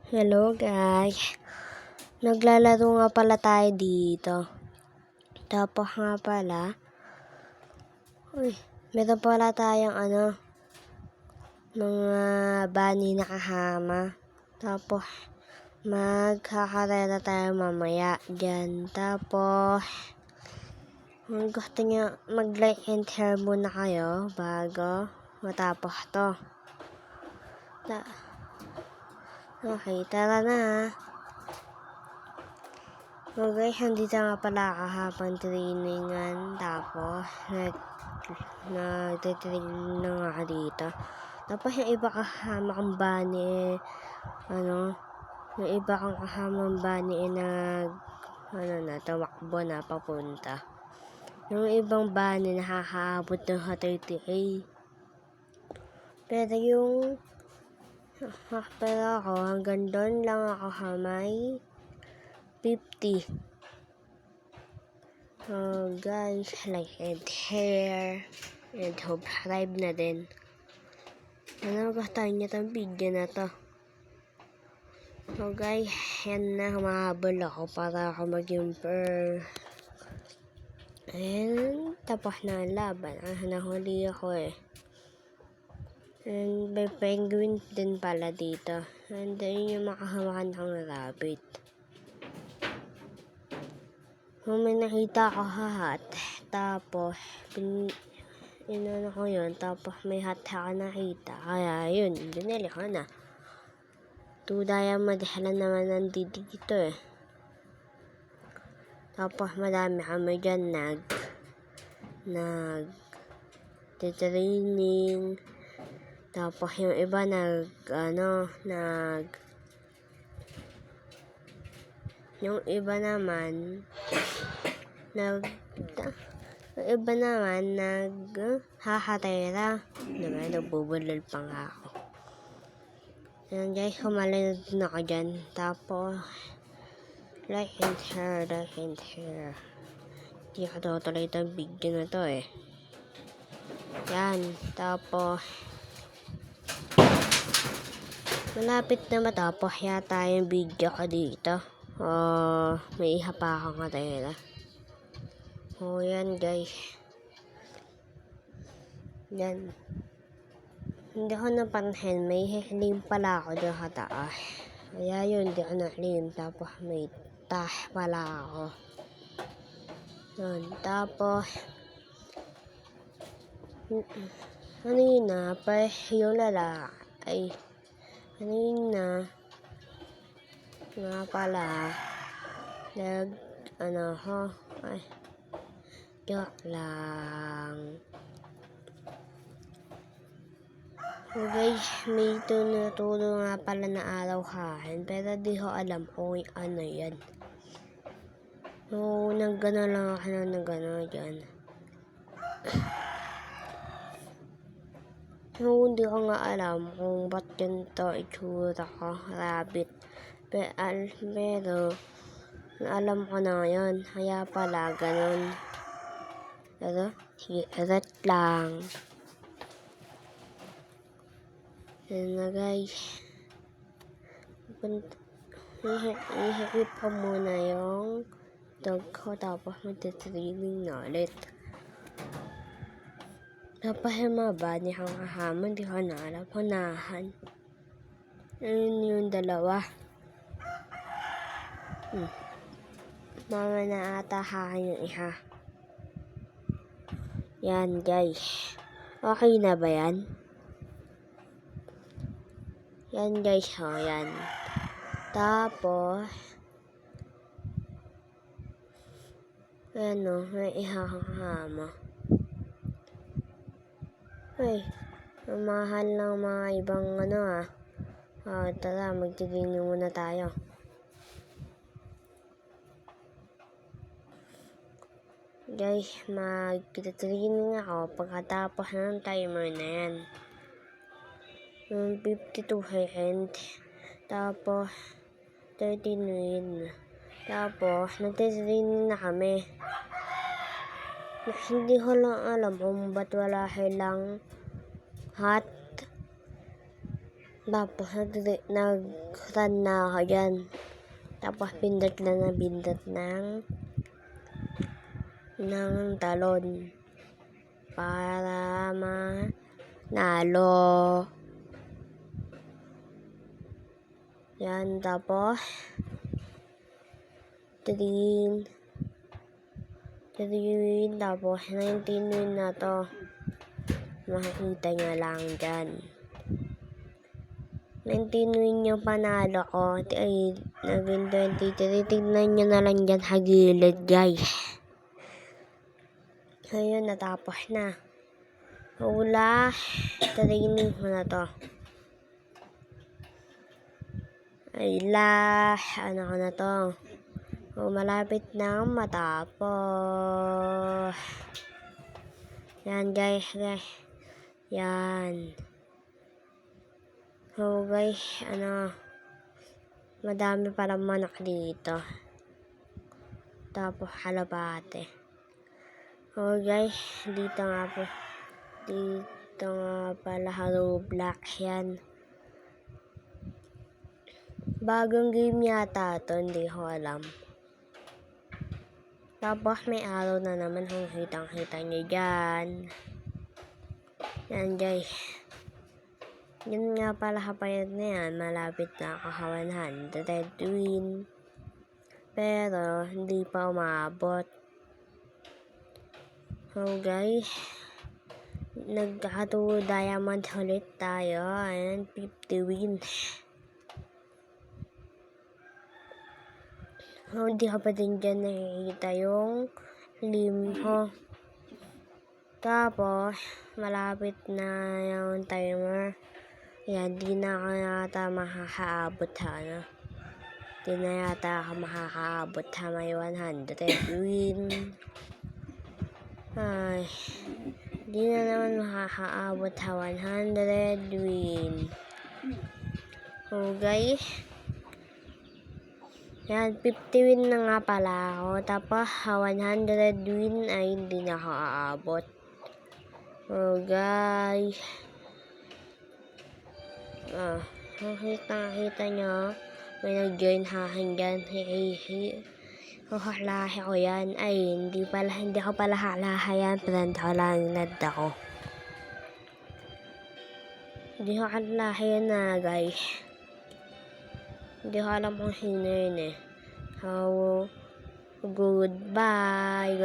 Hello guys, naglalaro nga pala tayo dito. Tapos nga pala, meron pala tayong mga bunny na kasama. Tapos magkakarera tayo mamaya dyan. Tapos kung gusto nyo mag-like and share muna kayo bago matapos to. Okay, tara na. So guys, andito nga pala kahapon trainingan. Tapos nagtitraining na nga dito. Tapos yung iba kasama kong bunny yung iba kong kasamang bunny tumakbo na papunta. Yung ibang bunny nakakaabot ng 38. Pero ako, hanggang doon lang ako may 50. So guys, like and share and subscribe na din. Ano gusto nyo itong video na to? So guys, yan na, humahabol ako para ako mag-imper. And tapos na ang laban. Nahuli ako And may penguin din pala dito. And then yung makahawakan ng rabbit. May nakita ko hat. Tapos inano ko yun. Tapos may hat ako nakita. Kaya yun, binili ko na. 2 diamond lang naman nandito dito Tapos madami kami dyan training. Tapos yung iba yung iba naman hahakatera. Nagbubulol pa nga ako. Yan guys, kumalinod na ako dyan. Tapos like and share. Hindi ko tutuloy itong video na to Yan, tapos malapit na matapos yata yung video ko dito. May iha pa akong katera. Yan guys. Yan. Hindi ko napansin. May hiklim pala ako doon sa taas. Kaya yun, hindi ko naklim. Tapos may taas pala ako. Yan. Tapos kanina, yung lalaki. Kanina, nga pala, joke lang. So guys, may tinuturo nga pala na araw kain, pero di ko alam kung ano yan. So, nagano lang ako dyan. So, hindi ko nga alam kung ba't ganito itsura ko, rabbit. Pero alam ko na ngayon. Kaya pala, ganun. Pero, sige, arat lang. Yan na guys. Ihikip ko muna yung dog ko, tapos magtitraining na ulit. Tapos yung mga bunny kang kahama, hindi ko na alam, punahan. Ayun yung dalawa. Mama na ata hakin yung iha. Yan guys. Okay na ba yan? Yan guys, yan. Tapos, may iha kang kahama. Mahal ng mga ibang tara, magtitraining muna tayo. Guys, magtitraining ako pagkatapos ng timer na yan. Yung 52 seconds. Tapos 13 win. Tapos nagtitraining na kami. Hindi ko lang alam kung ba't wala silang hat. Tapos nag-run na ako dyan. Tapos pindot lang na pindot ng talon para manalo. Yan, tapos green, tapos 19 win na to. Makikita nyo lang dyan. 19 win yung panalo ko. Ay, naging 23. Tignan nyo na lang dyan sa gilid, guys. Ayun, natapos na. Hula, training mo na to. Ay, ano ko na to. Malapit na matapos. Yan, guys. Yan. So guys, madami parang manok dito. Tapos halabate. So guys, dito nga pala Roblox yan. Bagong game yata to, hindi ko alam. Tapos may araw na naman kung kitang-kita nyo dyan. Yan guys. Yun nga pala kapayat na yan, malapit na ako sa 100 win. Pero, hindi pa umabot. So guys, nagkaka-2 diamond ulit tayo. Ayan, 50 win. So, hindi ka pa din dyan nakikita yung limho. Tapos, malapit na yung timer. Yan, di na ako yata makakaabot Di na yata ako makakaabot sa may 100 win. Ay, di na naman makakaabot sa 100 win. So guys, yan, 50 win na nga pala ako. Tapos, 100 win ay hindi na ako aabot. So guys, nakita nyo, may nag-join haking dyan. Halahe ko yan. Ay, hindi ko pala halahe yan. Friend ko lang, nad ako. Hindi ko halahe yan na, guys. Hindi ko alam kung sino yun eh. So, goodbye.